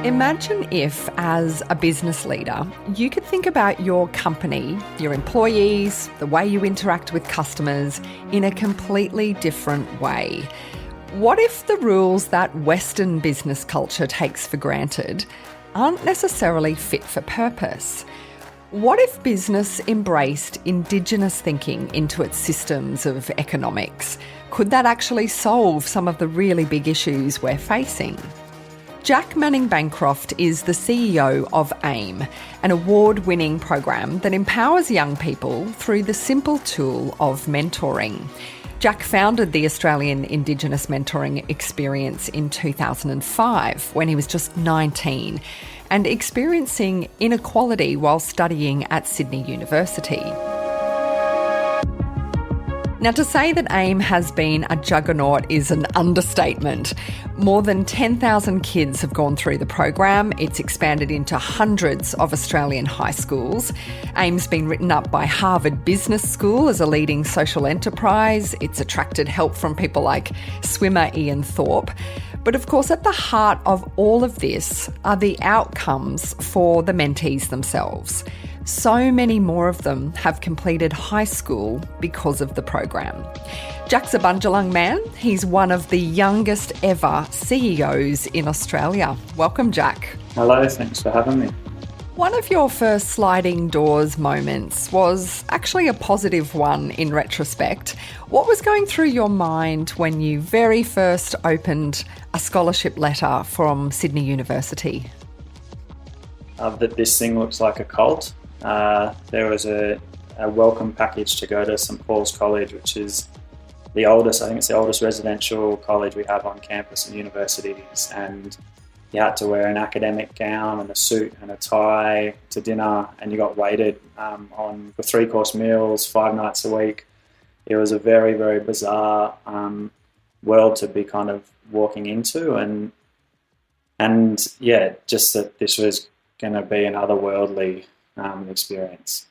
Imagine if, as a business leader, you could think about your company, your employees, the way you interact with customers in a completely different way. What if the rules that Western business culture takes for granted aren't necessarily fit for purpose? What if business embraced Indigenous thinking into its systems of economics? Could that actually solve some of the really big issues we're facing? Jack Manning Bancroft is the CEO of AIME, an award-winning program that empowers young people through the simple tool of mentoring. Jack founded the Australian Indigenous mentoring experience in 2005 when he was just 19 and experiencing inequality while studying at Sydney University. Now, to say that AIME has been a juggernaut is an understatement. More than 10,000 kids have gone through the program. It's expanded into hundreds of Australian high schools. AIME's been written up by Harvard Business School as a leading social enterprise. It's attracted help from people like swimmer Ian Thorpe. But of course, at the heart of all of this are the outcomes for the mentees themselves. So many more of them have completed high school because of the program. Jack's a Bundjalung man. He's one of the youngest ever CEOs in Australia. Welcome, Jack. Hello, thanks for having me. One of your first sliding doors moments was actually a positive one in retrospect. What was going through your mind when you very first opened a scholarship letter from Sydney University? That this thing looks like a cult. There was a welcome package to go to St Paul's College, which is the oldest, I think it's the oldest residential college we have on campus in universities, and you had to wear an academic gown and a suit and a tie to dinner, and you got waited on for 3-course meals 5 nights a week. It was a very, very bizarre world to be kind of walking into, and yeah, just that this was going to be an otherworldly experience.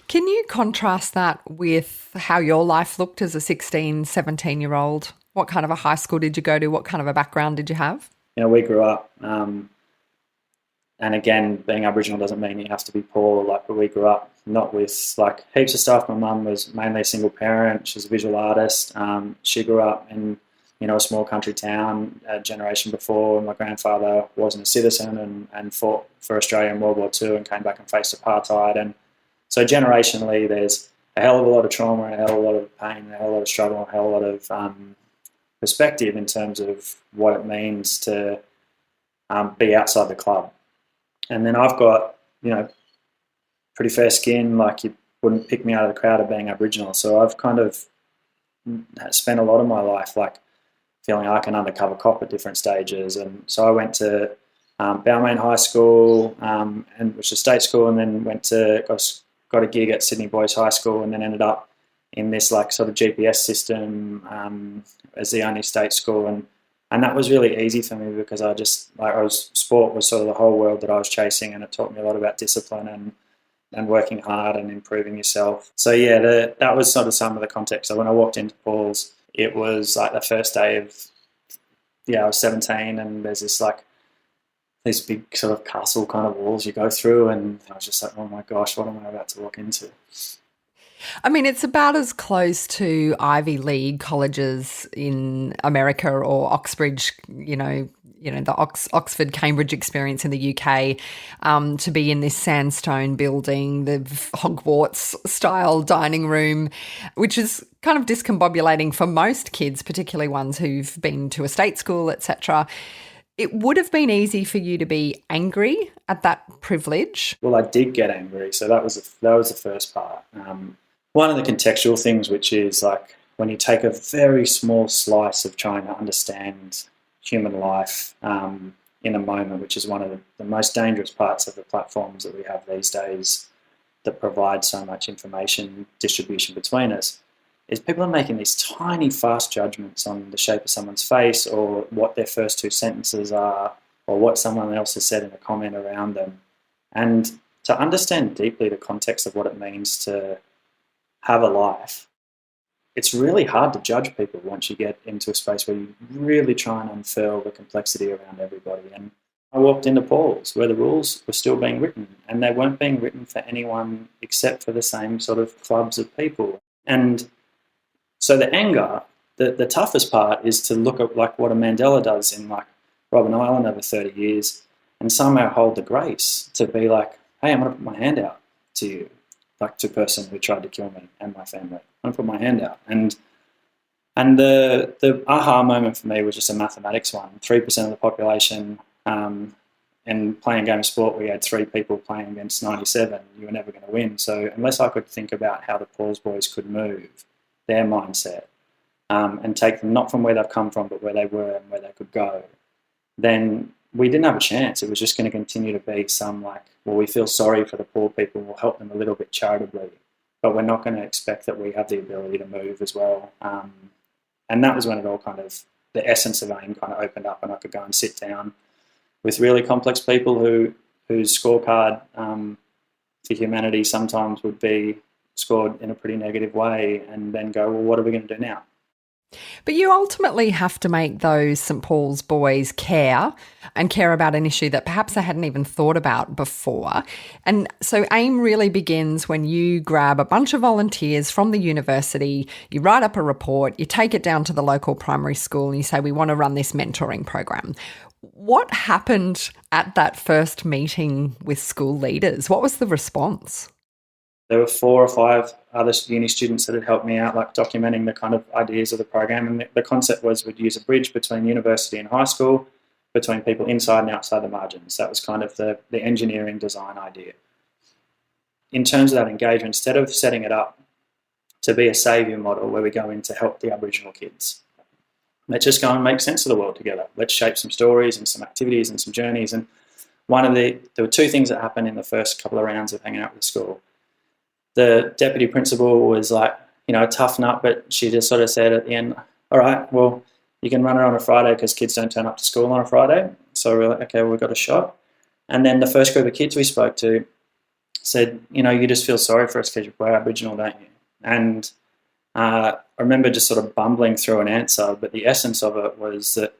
Can you contrast that with how your life looked as a 16, 17-year-old? What kind of a high school did you go to? What kind of a background did you have? You know, we grew up, and again, being Aboriginal doesn't mean you have to be poor, but we grew up not with like heaps of stuff. My mum was mainly a single parent. She's a visual artist. She grew up in, a small country town a generation before. My grandfather wasn't a citizen and fought for Australia in World War II and came back and faced apartheid. And so generationally, there's a hell of a lot of trauma and a hell of a lot of pain and a hell of a lot of struggle and a hell of a lot of perspective in terms of what it means to be outside the club. And then I've got, pretty fair skin, like you wouldn't pick me out of the crowd of being Aboriginal. So I've kind of spent a lot of my life feeling like an undercover cop at different stages. And so I went to Balmain High School, and which is a state school, and then got a gig at Sydney Boys High School, and then ended up in this sort of GPS system as the only state school. And that was really easy for me because sport was sort of the whole world that I was chasing, and it taught me a lot about discipline and working hard and improving yourself. So yeah, that was sort of some of the context. So when I walked into Paul's, it was like the first day of, I was 17, and there's this big sort of castle kind of walls you go through, and I was just like, oh my gosh, what am I about to walk into? I mean, it's about as close to Ivy League colleges in America or Oxbridge, the Oxford, Cambridge experience in the UK, to be in this sandstone building, the Hogwarts-style dining room, which is kind of discombobulating for most kids, particularly ones who've been to a state school, etc. It would have been easy for you to be angry at that privilege. Well, I did get angry, so that was the first part. One of the contextual things, which is when you take a very small slice of trying to understand human life in a moment, which is one of the most dangerous parts of the platforms that we have these days that provide so much information distribution between us, is people are making these tiny, fast judgments on the shape of someone's face or what their first 2 sentences are or what someone else has said in a comment around them. And to understand deeply the context of what it means to have a life, it's really hard to judge people once you get into a space where you really try and unfurl the complexity around everybody. And I walked into Paul's where the rules were still being written, and they weren't being written for anyone except for the same sort of clubs of people. And so the anger, the toughest part is to look at like what a Mandela does in like Robben Island over 30 years and somehow hold the grace to be like, hey, I'm going to put my hand out to you, like to a person who tried to kill me and my family. I'm going to put my hand out. And the aha moment for me was just a mathematics one. 3% of the population, and playing a game of sport where you had 3 people playing against 97, you were never going to win. So unless I could think about how the Paul's boys could move their mindset and take them not from where they've come from, but where they were and where they could go, then we didn't have a chance. It was just going to continue to be some like, well, we feel sorry for the poor people, we'll help them a little bit charitably, but we're not going to expect that we have the ability to move as well. And that was when it all kind of, the essence of AIME kind of opened up, and I could go and sit down with really complex people whose scorecard for humanity sometimes would be scored in a pretty negative way, and then go, well, what are we going to do now? But you ultimately have to make those St Paul's boys care about an issue that perhaps they hadn't even thought about before. And so AIME really begins when you grab a bunch of volunteers from the university, you write up a report, you take it down to the local primary school and you say, we want to run this mentoring program. What happened at that first meeting with school leaders? What was the response? There were 4 or 5 other uni students that had helped me out, like documenting the kind of ideas of the program. And the concept was we'd use a bridge between university and high school, between people inside and outside the margins. That was kind of the engineering design idea. In terms of that engagement, instead of setting it up to be a saviour model where we go in to help the Aboriginal kids, let's just go and make sense of the world together. Let's shape some stories and some activities and some journeys. And there were 2 things that happened in the first couple of rounds of hanging out with the school. The deputy principal was like, a tough nut, but she just sort of said at the end, all right, well, you can run it on a Friday because kids don't turn up to school on a Friday. So we're like, okay, well, we've got a shot. And then the first group of kids we spoke to said, you just feel sorry for us because we're Aboriginal, don't you? And I remember just sort of bumbling through an answer, but the essence of it was that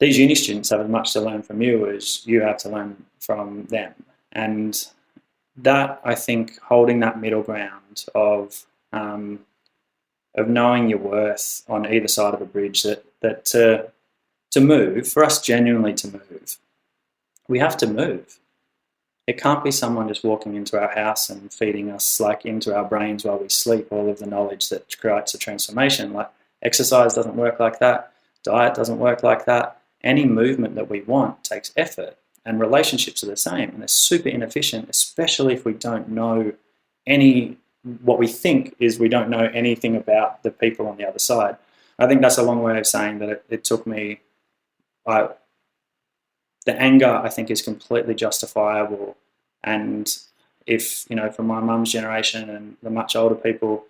these uni students have as much to learn from you as you have to learn from them. And that, I think, holding that middle ground of knowing your worth on either side of a bridge, that to move, for us genuinely to move, we have to move. It can't be someone just walking into our house and feeding us like into our brains while we sleep all of the knowledge that creates a transformation. Like exercise doesn't work like that. Diet doesn't work like that. Any movement that we want takes effort. And relationships are the same, and they're super inefficient, especially if we don't know what we think is we don't know anything about the people on the other side. I think that's a long way of saying that it took me, the anger I think is completely justifiable. And if, from my mum's generation and the much older people,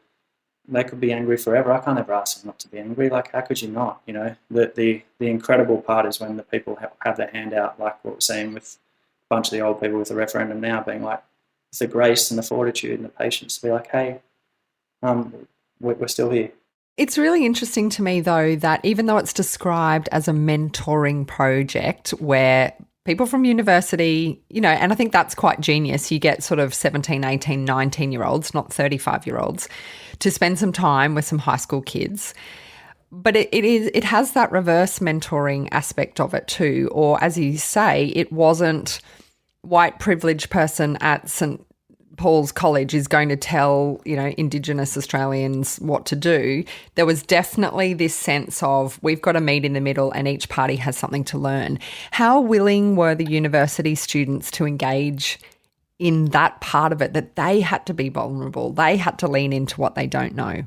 they could be angry forever. I can't ever ask them not to be angry. Like, how could you not? The incredible part is when the people have their hand out, like what we're seeing with a bunch of the old people with the referendum now, being like, it's the grace and the fortitude and the patience to be like, hey, we're still here. It's really interesting to me, though, that even though it's described as a mentoring project where people from university, and I think that's quite genius. You get sort of 17, 18, 19-year-olds, not 35-year-olds, to spend some time with some high school kids. But it has that reverse mentoring aspect of it too. Or as you say, it wasn't white privileged person at St Paul's College is going to tell, Indigenous Australians what to do. There was definitely this sense of we've got to meet in the middle and each party has something to learn. How willing were the university students to engage in that part of it, that they had to be vulnerable, they had to lean into what they don't know?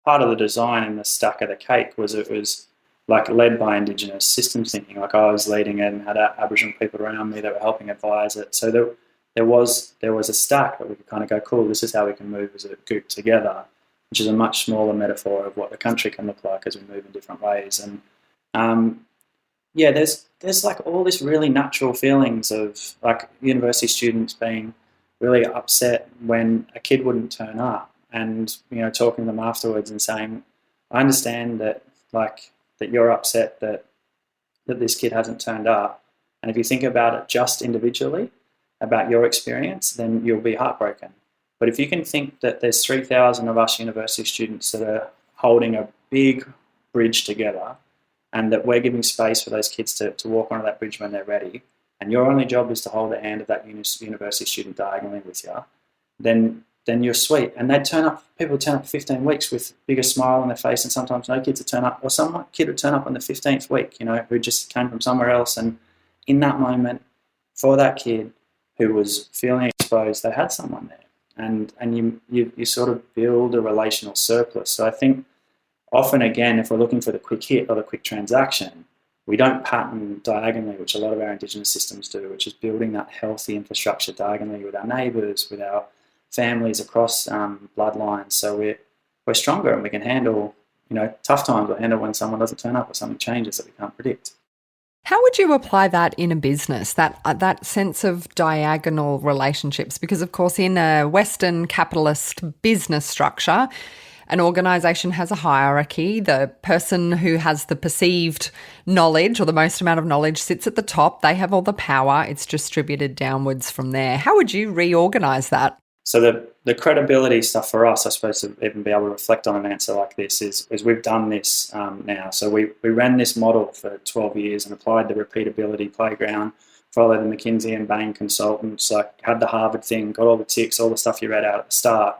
Part of the design and the stack of the cake was it was like led by Indigenous systems thinking. Like I was leading it and had Aboriginal people around me that were helping advise it. So there was a stack that we could kind of go, cool, this is how we can move as a group together, which is a much smaller metaphor of what the country can look like as we move in different ways. And there's like all this really natural feelings of like university students being really upset when a kid wouldn't turn up, and talking to them afterwards and saying, I understand that you're upset that this kid hasn't turned up, And if you think about it just individually, about your experience, then you'll be heartbroken. But if you can think that there's 3,000 of us university students that are holding a big bridge together, and that we're giving space for those kids to walk onto that bridge when they're ready, and your only job is to hold the hand of that university student diagonally with you, then you're sweet. And people turn up 15 weeks with bigger smile on their face, and sometimes no kids would turn up, or some kid would turn up on the 15th week, who just came from somewhere else. And in that moment, for that kid who was feeling exposed, they had someone there. And you sort of build a relational surplus. So I think often, again, if we're looking for the quick hit or the quick transaction, we don't pattern diagonally, which a lot of our Indigenous systems do, which is building that healthy infrastructure diagonally with our neighbours, with our families across bloodlines. So we're stronger, and we can handle tough times, or handle when someone doesn't turn up or something changes that we can't predict. How would you apply that in a business, that sense of diagonal relationships? Because, of course, in a Western capitalist business structure, an organisation has a hierarchy. The person who has the perceived knowledge or the most amount of knowledge sits at the top. They have all the power. It's distributed downwards from there. How would you reorganise that? So the credibility stuff for us, I suppose, to even be able to reflect on an answer like this is we've done this now. So we ran this model for 12 years and applied the repeatability playground, followed the McKinsey and Bain consultants, had the Harvard thing, got all the ticks, all the stuff you read out at the start.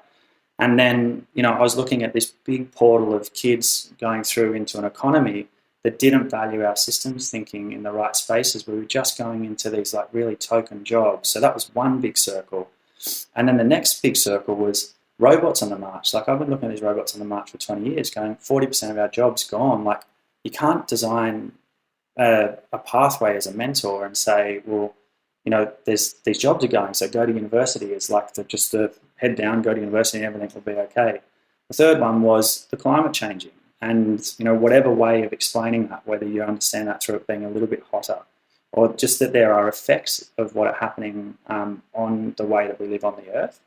And then, I was looking at this big portal of kids going through into an economy that didn't value our systems thinking in the right spaces. We were just going into these really token jobs. So that was one big circle. And then the next big circle was robots on the march. I've been looking at these robots on the march for 20 years, going 40% of our jobs gone. You can't design a pathway as a mentor and say, well, there's these jobs are going, so go to university is just the head down, go to university and everything will be okay. The third one was the climate changing, and whatever way of explaining that, whether you understand that through it being a little bit hotter, or just that there are effects of what are happening on the way that we live on the earth.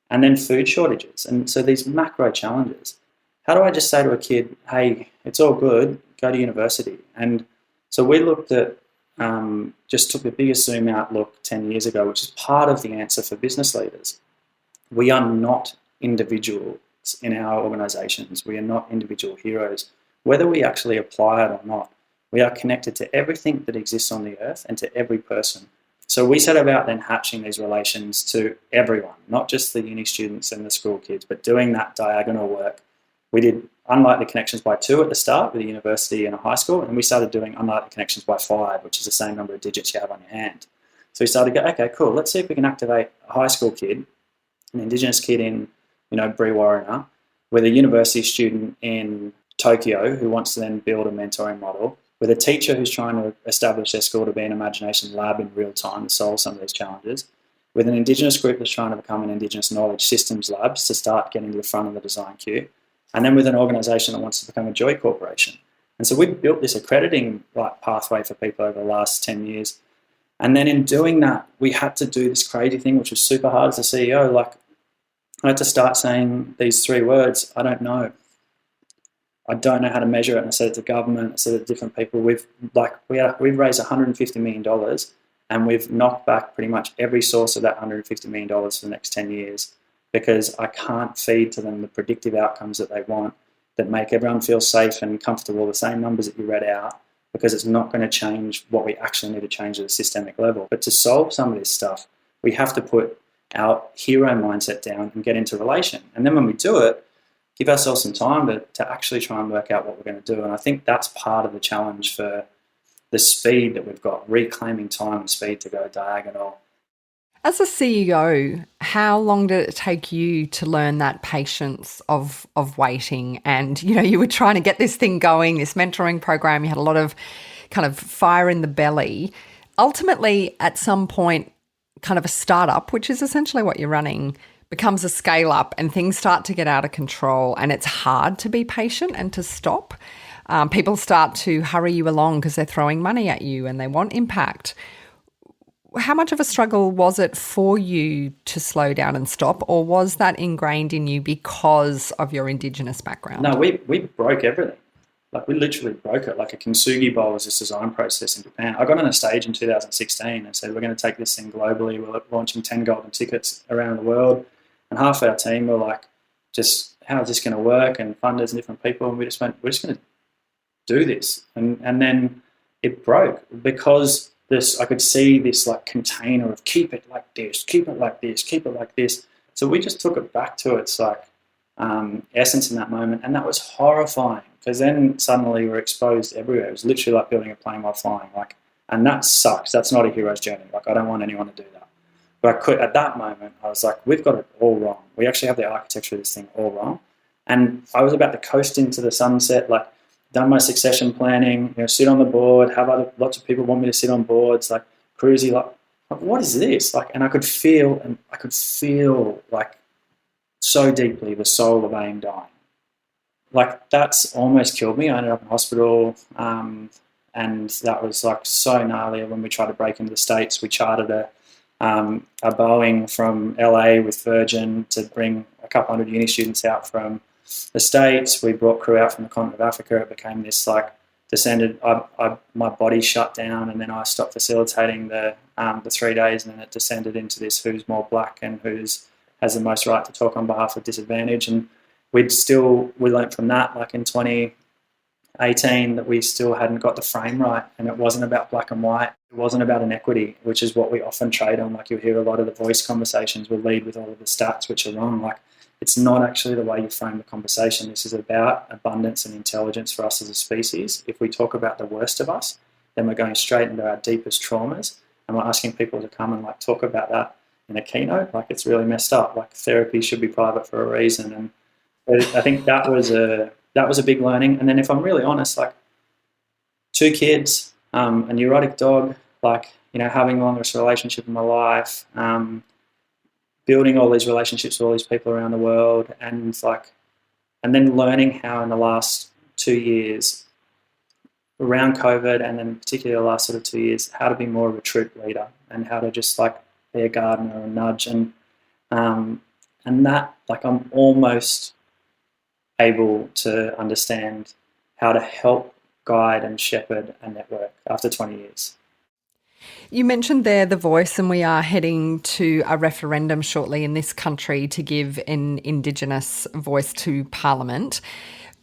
And then food shortages. And so these macro challenges. How do I just say to a kid, hey, it's all good, go to university? And so we looked at, just took the biggest zoom out look 10 years ago, which is part of the answer for business leaders. We are not individuals in our organisations. We are not individual heroes. Whether we actually apply it or not, we are connected to everything that exists on the earth and to every person. So we set about then hatching these relations to everyone, not just the uni students and the school kids, but doing that diagonal work. We did unlikely connections by 2 at the start with a university and a high school, and we started doing unlikely connections by 5, which is the same number of digits you have on your hand. So we started to go, okay, cool, let's see if we can activate a high school kid, an Indigenous kid in, Brewarrina, with a university student in Tokyo who wants to then build a mentoring model, with a teacher who's trying to establish their school to be an imagination lab in real time to solve some of these challenges, with an Indigenous group that's trying to become an Indigenous knowledge systems labs to start getting to the front of the design queue, and then with an organisation that wants to become a joy corporation. And so we've built this accrediting pathway for people over the last 10 years. And then in doing that, we had to do this crazy thing, which was super hard as a CEO. I had to start saying these 3 words, I don't know. I don't know how to measure it. And I said it to government, I said it to different people. We've raised $150 million, and we've knocked back pretty much every source of that $150 million for the next 10 years because I can't feed to them the predictive outcomes that they want that make everyone feel safe and comfortable, the same numbers that you read out, because it's not going to change what we actually need to change at a systemic level. But to solve some of this stuff, we have to put our hero mindset down and get into relation. And then when we do it, give ourselves some time to actually try and work out what we're going to do. And I think that's part of the challenge for the speed that we've got, reclaiming time and speed to go diagonal. As a CEO, how long did it take you to learn that patience of waiting? And, you were trying to get this thing going, this mentoring program, you had a lot of kind of fire in the belly. Ultimately, at some point, kind of a startup, which is essentially what you're running, becomes a scale up and things start to get out of control, and it's hard to be patient and to stop. People start to hurry you along because they're throwing money at you and they want impact. How much of a struggle was it for you to slow down and stop, or was that ingrained in you because of your Indigenous background? No, we broke everything. Like we literally broke it. Like a kintsugi bowl was this design process in Japan. I got on a stage in 2016 and said, we're going to take this thing globally. We're launching 10 golden tickets around the world. And half our team were like, just how is this going to work? And funders and different people. And we just went, we're just going to do this. And then it broke because I could see this like container of keep it like this, keep it like this, keep it like this. So we just took it back to its like essence in that moment. And that was horrifying because then suddenly we're exposed everywhere. It was literally like building a plane while flying. And that sucks. That's not a hero's journey. Like I don't want anyone to do that. But at that moment, I was like, we've got it all wrong. We actually have the architecture of this thing all wrong. And I was about to coast into the sunset, like done my succession planning, sit on the board, have lots of people want me to sit on boards, like cruisy, like what is this? Like, and I could feel like so deeply the soul of AIME dying. Like that's almost killed me. I ended up in hospital, and that was like so gnarly. When we tried to break into the States, we chartered a Boeing from LA with Virgin to bring a couple hundred uni students out from the States. We brought crew out from the continent of Africa. It became this like descended. My body shut down, and then I stopped facilitating the 3 days, and then it descended into this: who's more black and has the most right to talk on behalf of disadvantage. And we learned from that, like in 2018, that we still hadn't got the frame right, and it wasn't about black and white. It wasn't about inequity, which is what we often trade on. Like you'll hear a lot of the voice conversations will lead with all of the stats, which are wrong. Like it's not actually the way you frame the conversation. This is about abundance and intelligence for us as a species. If we talk about the worst of us, then we're going straight into our deepest traumas, and we're asking people to come and like talk about that in a keynote. Like it's really messed up. Like therapy should be private for a reason. And I think that was a big learning. And then if I'm really honest, like 2 kids, a neurotic dog, like, having the longest relationship in my life, building all these relationships with all these people around the world, and then learning how in the last 2 years around COVID, and then particularly the last sort of 2 years, how to be more of a troop leader and how to just like be a gardener and nudge. And that, like, I'm almost able to understand how to help guide and shepherd a network after 20 years. You mentioned there the voice, and we are heading to a referendum shortly in this country to give an Indigenous voice to Parliament.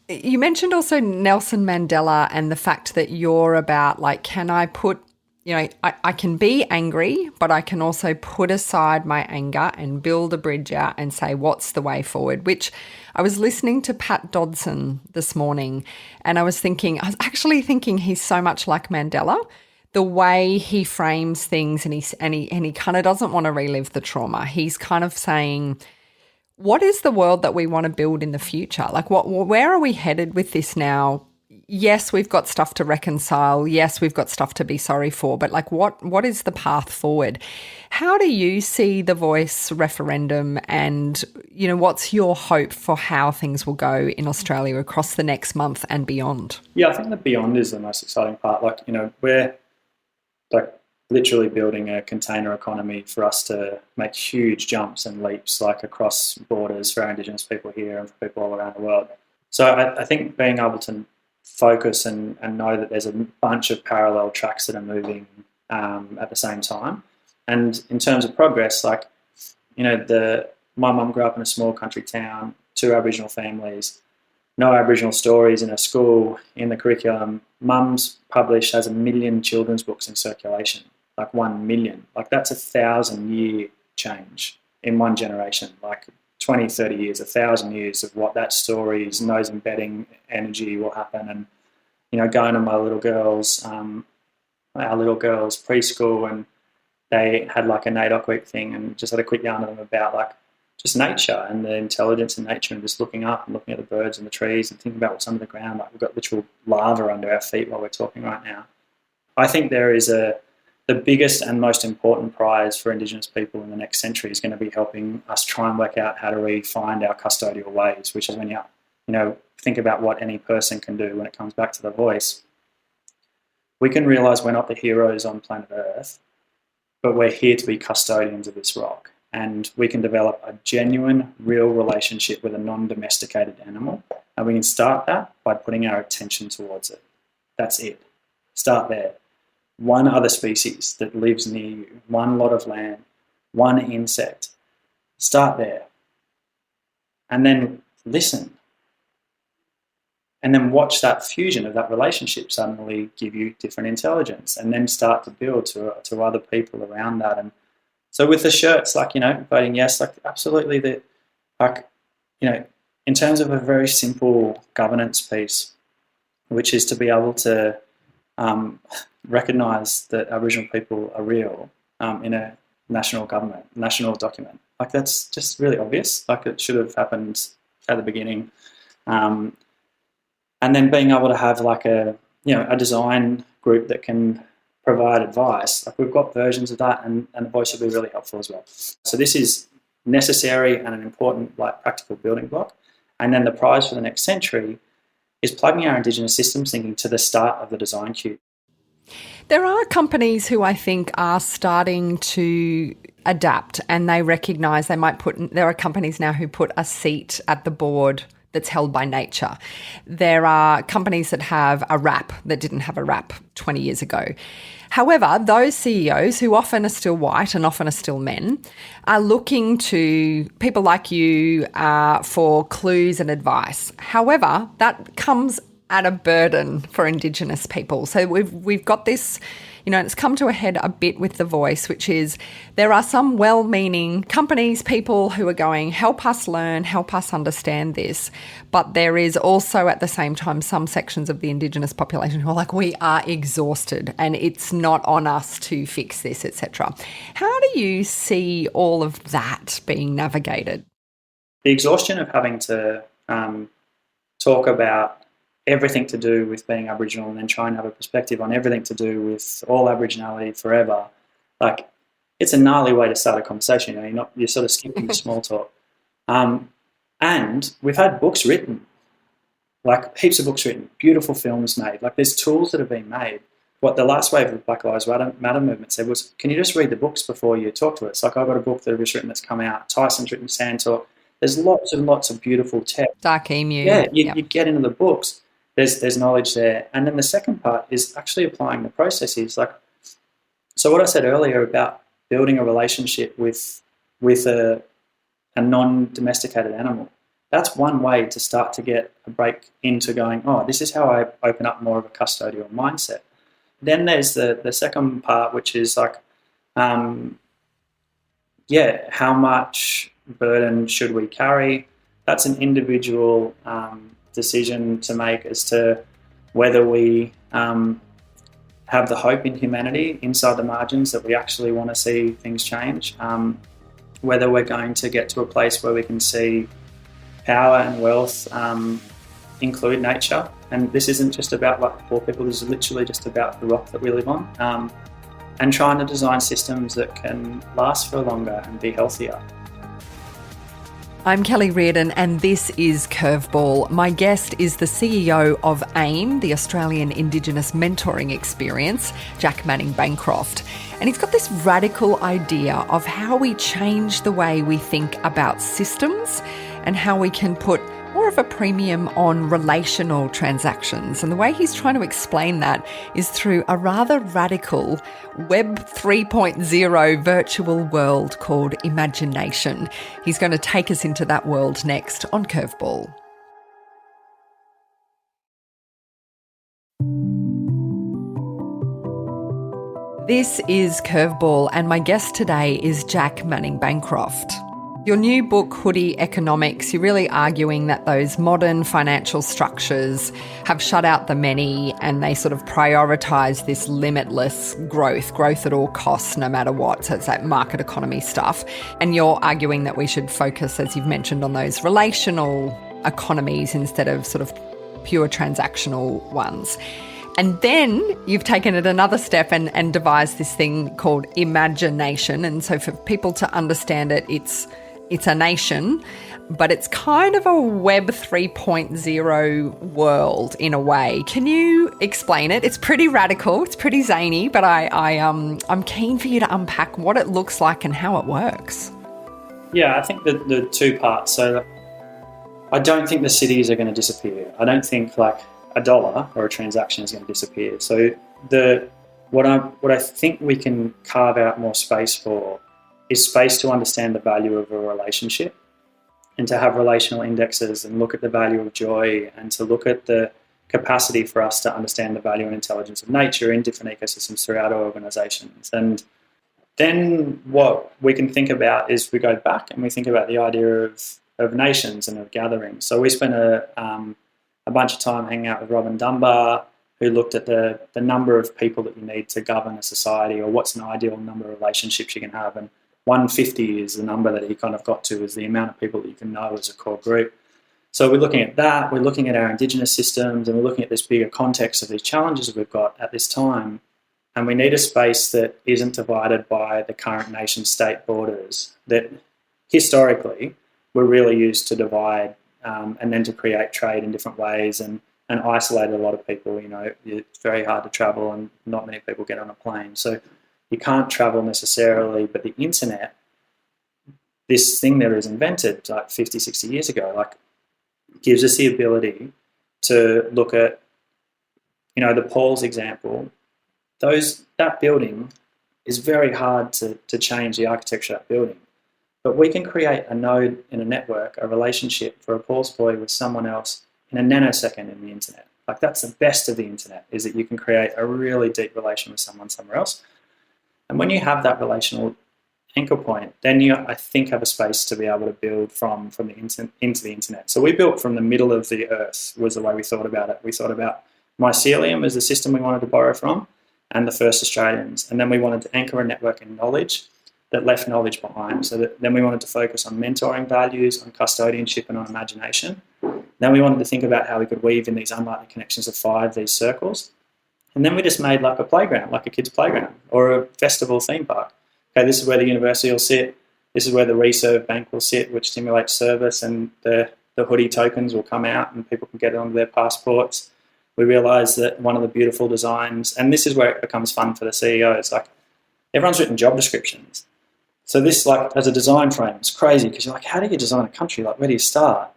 You mentioned also Nelson Mandela and the fact that you're about, like, can I put, I can be angry, but I can also put aside my anger and build a bridge out and say, what's the way forward? Which I was listening to Pat Dodson this morning, and I was actually thinking he's so much like Mandela. The way he frames things, and he kind of doesn't want to relive the trauma. He's kind of saying, what is the world that we want to build in the future? Like, where are we headed with this now? Yes, we've got stuff to reconcile. Yes, we've got stuff to be sorry for. But like, what is the path forward? How do you see the voice referendum, and what's your hope for how things will go in Australia across the next month and beyond? Yeah, I think the beyond is the most exciting part. Like, we're like literally building a container economy for us to make huge jumps and leaps, like across borders for our Indigenous people here and for people all around the world. So I think being able to focus and know that there's a bunch of parallel tracks that are moving at the same time. And in terms of progress, like, my mum grew up in a small country town, 2 Aboriginal families, no Aboriginal stories in her school, in the curriculum. Mum's has 1 million children's books in circulation, like 1 million. Like that's 1,000-year change in one generation, like 20, 30 years, 1,000 years of what that story's nose embedding energy will happen. And, going to our little girls' preschool, and they had like a NAIDOC week thing, and just had a quick yarn to them about like just nature and the intelligence in nature, and just looking up and looking at the birds and the trees and thinking about what's under the ground. Like we've got literal lava under our feet while we're talking right now. I think there is the biggest and most important prize for Indigenous people in the next century is going to be helping us try and work out how to find our custodial ways, which is when you think about what any person can do when it comes back to the voice. We can realise we're not the heroes on planet Earth, but we're here to be custodians of this rock. and we can develop a genuine, real relationship with a non-domesticated animal. And we can start that by putting our attention towards it. That's it. Start there. One other species that lives near you, one lot of land, one insect. Start there. And then listen. And then watch that fusion of that relationship suddenly give you different intelligence, and then start to build to other people around that. And so with the shirts, like, voting yes, like absolutely that, like, in terms of a very simple governance piece, which is to be able to recognise that Aboriginal people are real in a national document. Like, that's just really obvious. Like, it should have happened at the beginning. And then being able to have like a design group that can provide advice. Like, we've got versions of that, and the voice will be really helpful as well. So this is necessary and an important, like, practical building block. And then the prize for the next century is plugging our Indigenous systems thinking to the start of the design queue. There are companies who I think are starting to adapt, and they recognise there are companies now who put a seat at the board that's held by nature. There are companies that have a wrap that didn't have a wrap 20 years ago. However, those CEOs, who often are still white and often are still men, are looking to people like you for clues and advice. However, that comes at a burden for Indigenous people. So we've got this, it's come to a head a bit with the voice, which is there are some well-meaning companies, people who are going, help us learn, help us understand this. But there is also at the same time some sections of the Indigenous population who are like, we are exhausted and it's not on us to fix this, etc. How do you see all of that being navigated? The exhaustion of having to talk about everything to do with being Aboriginal and then try and have a perspective on everything to do with all Aboriginality forever, like, it's a gnarly way to start a conversation. You're sort of skipping the small talk. And we've had books written, like heaps of books written, beautiful films made. Like, there's tools that have been made. What the last wave of Black Lives Matter movement said was, can you just read the books before you talk to us? Like, I've got a book that was written that's come out. Tyson's written Sand Talk. There's lots and lots of beautiful text. Dark Emu. Yeah, you get into the books. There's knowledge there. And then the second part is actually applying the processes. Like, so what I said earlier about building a relationship with a non-domesticated animal, that's one way to start to get a break into going, oh, this is how I open up more of a custodial mindset. Then there's the second part, which is like, how much burden should we carry? That's an individual decision to make as to whether we have the hope in humanity inside the margins that we actually want to see things change, whether we're going to get to a place where we can see power and wealth include nature. And this isn't just about like poor people, this is literally just about the rock that we live on, and trying to design systems that can last for longer and be healthier. I'm Kellie Riordan and this is Curveball. My guest is the CEO of AIME, the Australian Indigenous Mentoring Experience, Jack Manning Bancroft. And he's got this radical idea of how we change the way we think about systems and how we can put more of a premium on relational transactions. And the way he's trying to explain that is through a rather radical Web 3.0 virtual world called Imagination. He's going to take us into that world next on Curveball. This is Curveball, and my guest today is Jack Manning Bancroft. Your new book, Hoodie Economics, you're really arguing that those modern financial structures have shut out the many and they sort of prioritise this limitless growth at all costs, no matter what. So it's that market economy stuff. And you're arguing that we should focus, as you've mentioned, on those relational economies instead of sort of pure transactional ones. And then you've taken it another step and devised this thing called Imagination. And so for people to understand it, it's a nation, but it's kind of a Web 3.0 world in a way. Can you explain it? It's pretty radical, it's pretty zany, but I'm keen for you to unpack what it looks like and how it works. Yeah, I think the two parts. So I don't think the cities are going to disappear. I don't think like a dollar or a transaction is going to disappear. So what I think we can carve out more space for is space to understand the value of a relationship, and to have relational indexes and look at the value of joy, and to look at the capacity for us to understand the value and intelligence of nature in different ecosystems throughout our organisations. And then what we can think about is we go back and we think about the idea of nations and of gatherings. So we spent a bunch of time hanging out with Robin Dunbar, who looked at the number of people that you need to govern a society, or what's an ideal number of relationships you can have. And 150 is the number that he kind of got to, is the amount of people that you can know as a core group. So we're looking at that, we're looking at our Indigenous systems, and we're looking at this bigger context of these challenges that we've got at this time. And we need a space that isn't divided by the current nation-state borders that historically were really used to divide and then to create trade in different ways and isolate a lot of people. You know, it's very hard to travel and not many people get on a plane. So you can't travel necessarily, but the internet, this thing that was invented like 50, 60 years ago, like gives us the ability to look at, you know, the Paul's example. That building is very hard to change the architecture of that building. But we can create a node in a network, a relationship for a Paul's boy with someone else in a nanosecond in the internet. Like, that's the best of the internet, is that you can create a really deep relation with someone somewhere else. And when you have that relational anchor point, then you, I think, have a space to be able to build from the into the internet. So we built from the middle of the earth, was the way we thought about it. We thought about mycelium as the system we wanted to borrow from, and the first Australians. And then we wanted to anchor a network in knowledge that left knowledge behind. So then we wanted to focus on mentoring values, on custodianship, and on imagination. Then we wanted to think about how we could weave in these unlikely connections of 5, these circles. And then we just made like a playground, like a kid's playground, or a festival theme park. Okay, this is where the university will sit. This is where the reserve bank will sit, which stimulates service, and the Hoodie tokens will come out and people can get it onto their passports. We realised that one of the beautiful designs, and this is where it becomes fun for the CEOs, like everyone's written job descriptions. So this, like, as a design frame, it's crazy because you're like, how do you design a country? Like, where do you start?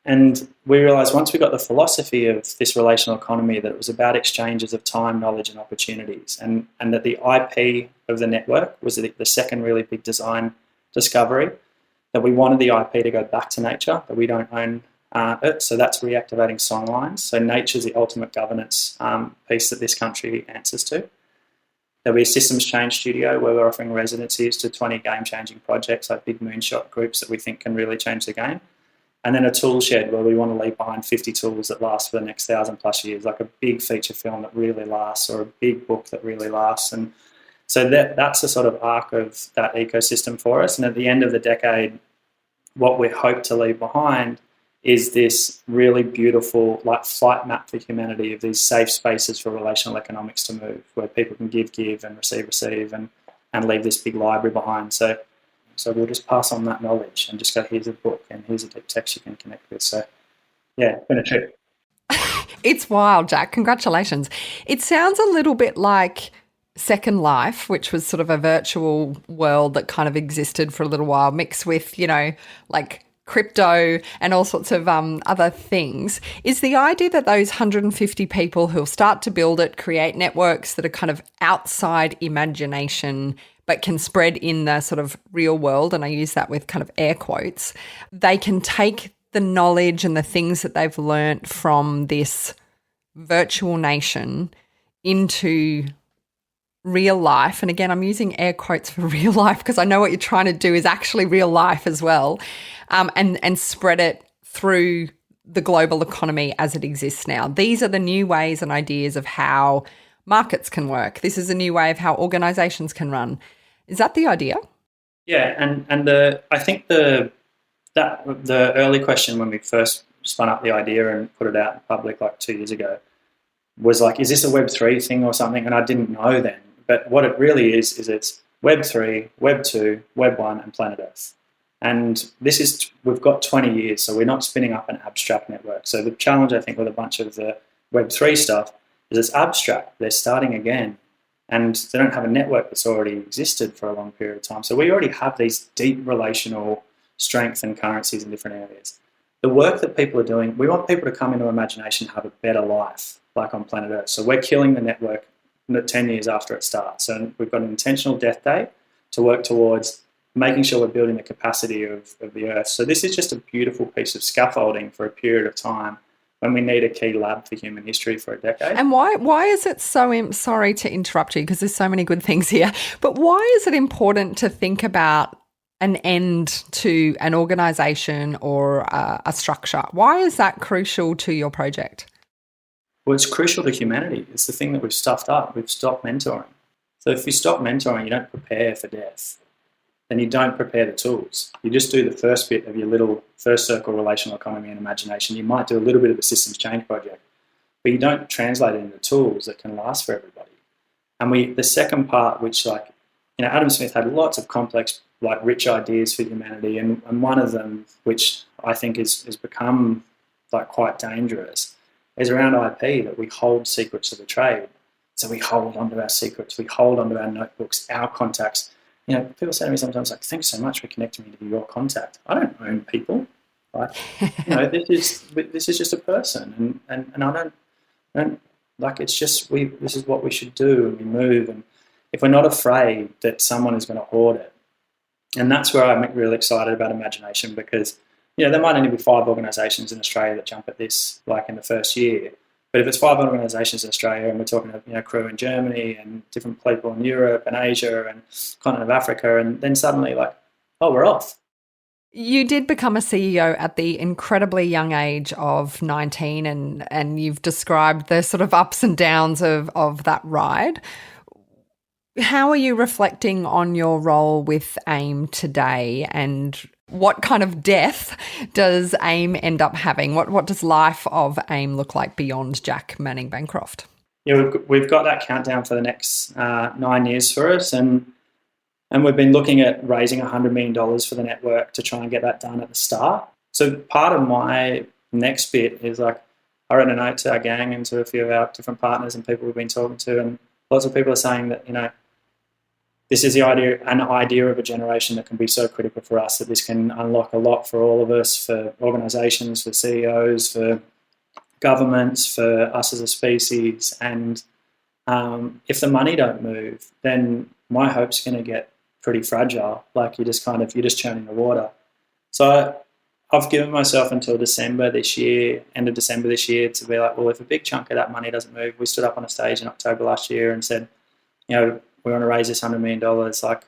And we realised once we got the philosophy of this relational economy that it was about exchanges of time, knowledge and opportunities, and that the IP of the network was the second really big design discovery, that we wanted the IP to go back to nature, that we don't own it. So that's reactivating songlines. So nature's the ultimate governance piece that this country answers to. There'll be a systems change studio where we're offering residencies to 20 game-changing projects, like big moonshot groups that we think can really change the game. And then a tool shed where we want to leave behind 50 tools that last for the next 1,000+ years, like a big feature film that really lasts, or a big book that really lasts. And so that's the sort of arc of that ecosystem for us. And at the end of the decade, what we hope to leave behind is this really beautiful, like, flight map for humanity of these safe spaces for relational economics to move, where people can give and receive and leave this big library behind. So we'll just pass on that knowledge and just go, here's a book and here's a deep text you can connect with. So yeah, it's been a trip. It's wild, Jack. Congratulations. It sounds a little bit like Second Life, which was sort of a virtual world that kind of existed for a little while, mixed with, you know, like crypto and all sorts of other things. Is the idea that those 150 people who'll start to build it, create networks that are kind of outside imagination but can spread in the sort of real world, and I use that with kind of air quotes, they can take the knowledge and the things that they've learnt from this virtual nation into real life. And again, I'm using air quotes for real life because I know what you're trying to do is actually real life as well, and spread it through the global economy as it exists now. These are the new ways and ideas of how markets can work. This is a new way of how organizations can run. Is that the idea? Yeah, and I think the early question when we first spun up the idea and put it out in public like 2 years ago was like, is this a Web3 thing or something? And I didn't know then. But what it really is it's Web3, Web2, Web1 and Planet Earth. And we've got 20 years, so we're not spinning up an abstract network. So the challenge, I think, with a bunch of the Web3 stuff is it's abstract. They're starting again. and they don't have a network that's already existed for a long period of time. So we already have these deep relational strengths and currencies in different areas. The work that people are doing, we want people to come into imagination and have a better life, like on planet Earth. So we're killing the network 10 years after it starts. So we've got an intentional death date to work towards making sure we're building the capacity of the Earth. So this is just a beautiful piece of scaffolding for a period of time when we need a key lab for human history for a decade. And why is it so, sorry to interrupt you because there's so many good things here, but why is it important to think about an end to an organisation or a structure? Why is that crucial to your project? Well, it's crucial to humanity. It's the thing that we've stuffed up. We've stopped mentoring. So if you stop mentoring, you don't prepare for death. Then you don't prepare the tools. You just do the first bit of your little first circle relational economy and imagination. You might do a little bit of a systems change project, but you don't translate it into tools that can last for everybody. And the second part, which Adam Smith had lots of complex, rich ideas for humanity, and one of them, which I think has become quite dangerous, is around IP, that we hold secrets of the trade. So we hold onto our secrets, we hold onto our notebooks, our contacts. People say to me sometimes, thanks so much for connecting me to your contact. I don't own people. This is just a person, and I don't it's just this is what we should do, and we move, and if we're not afraid that someone is going to hoard it. And that's where I'm really excited about imagination, because there might only be 5 organisations in Australia that jump at this in the first year. But if it's 5 organisations in Australia, and we're talking of crew in Germany and different people in Europe and Asia and continent of Africa, and then suddenly we're off. You did become a CEO at the incredibly young age of 19, and you've described the sort of ups and downs of that ride. How are you reflecting on your role with AIME today, and what kind of death does AIME end up having? What does life of AIME look like beyond Jack Manning Bancroft? Yeah, we've got that countdown for the next 9 years for us, and we've been looking at raising $100 million for the network to try and get that done at the start. So part of my next bit is I wrote a note to our gang and to a few of our different partners and people we've been talking to, and lots of people are saying that this is an idea of a generation that can be so critical for us, that this can unlock a lot for all of us, for organisations, for CEOs, for governments, for us as a species. And if the money don't move, then my hope's going to get pretty fragile. You're just churning the water. So I've given myself until December this year, end of December this year, to be if a big chunk of that money doesn't move, we stood up on a stage in October last year and said, we want to raise this $100 million.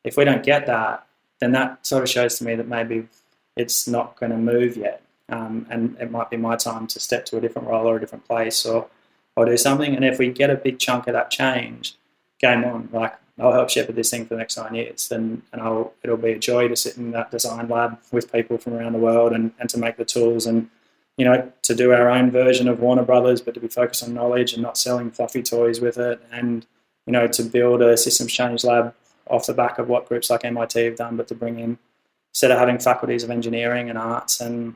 If we don't get that, then that sort of shows to me that maybe it's not going to move yet. And it might be my time to step to a different role or a different place or do something. And if we get a big chunk of that change, game on. I'll help shepherd this thing for the next 9 years. And it'll be a joy to sit in that design lab with people from around the world and to make the tools and, to do our own version of Warner Brothers, but to be focused on knowledge and not selling fluffy toys with it. And to build a systems change lab off the back of what groups like MIT have done, but to bring in, instead of having faculties of engineering and arts and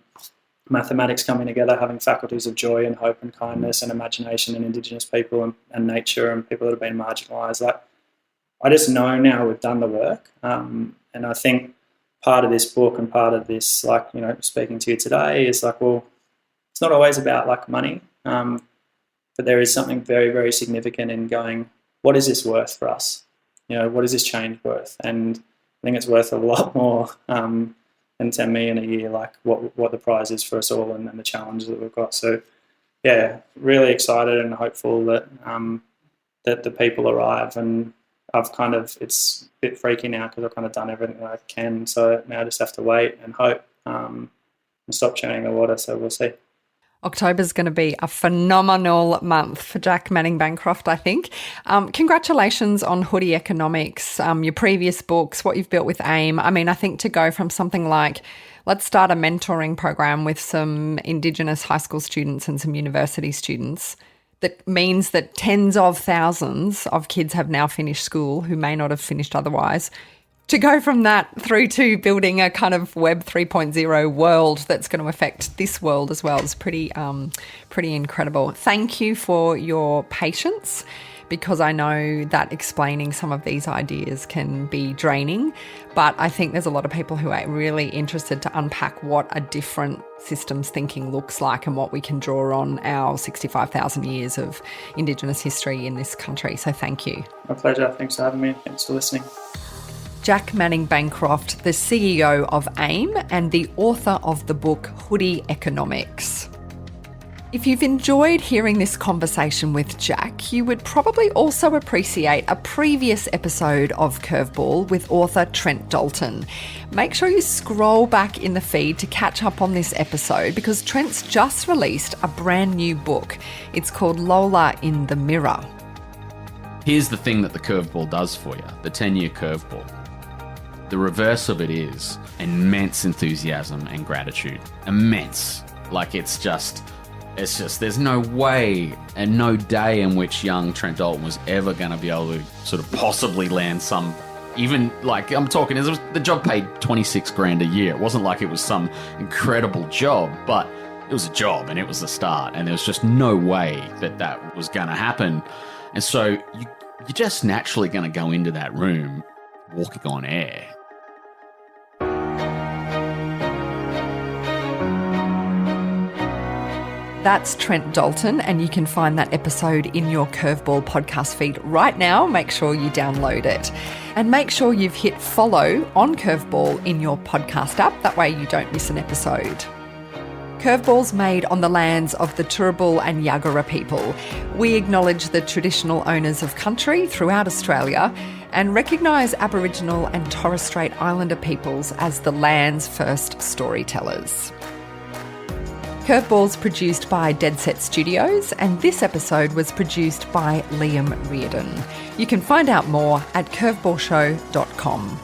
mathematics coming together, having faculties of joy and hope and kindness and imagination and Indigenous people and nature and people that have been marginalised. I just know now we've done the work. And I think part of this book and part of this, speaking to you today is it's not always about money, but there is something very, very significant in going, what is this worth for us? What is this change worth? And I think it's worth a lot more than 10 million a year, what the prize is for us all and the challenges that we've got. So, yeah, really excited and hopeful that that the people arrive. And it's a bit freaky now because I've kind of done everything that I can. So now I just have to wait and hope and stop churning the water. So we'll see. October's going to be a phenomenal month for Jack Manning Bancroft, I think. Congratulations on Hoodie Economics, your previous books, what you've built with AIME. I think to go from something like, let's start a mentoring program with some Indigenous high school students and some university students, that means that tens of thousands of kids have now finished school who may not have finished otherwise. To go from that through to building a kind of Web 3.0 world that's going to affect this world as well is pretty incredible. Thank you for your patience because I know that explaining some of these ideas can be draining. But I think there's a lot of people who are really interested to unpack what a different systems thinking looks like and what we can draw on our 65,000 years of Indigenous history in this country. So thank you. My pleasure. Thanks for having me. Thanks for listening. Jack Manning Bancroft, the CEO of AIME and the author of the book Hoodie Economics. If you've enjoyed hearing this conversation with Jack, you would probably also appreciate a previous episode of Curveball with author Trent Dalton. Make sure you scroll back in the feed to catch up on this episode because Trent's just released a brand new book. It's called Lola in the Mirror. Here's the thing that the curveball does for you, the 10-year curveball. The reverse of it is immense enthusiasm and gratitude. Immense. Like it's just, there's no way and no day in which young Trent Dalton was ever going to be able to sort of possibly land some, even like I'm talking, the job paid 26 grand a year. It wasn't like it was some incredible job, but it was a job and it was the start. And there was just no way that was going to happen. And so you're just naturally going to go into that room walking on air. That's Trent Dalton, and you can find that episode in your Curveball podcast feed right now. Make sure you download it. And make sure you've hit follow on Curveball in your podcast app. That way you don't miss an episode. Curveball's made on the lands of the Turrbal and Yagara people. We acknowledge the traditional owners of country throughout Australia and recognise Aboriginal and Torres Strait Islander peoples as the land's first storytellers. Curveball's produced by Dead Set Studios, and this episode was produced by Liam Riordan. You can find out more at curveballshow.com.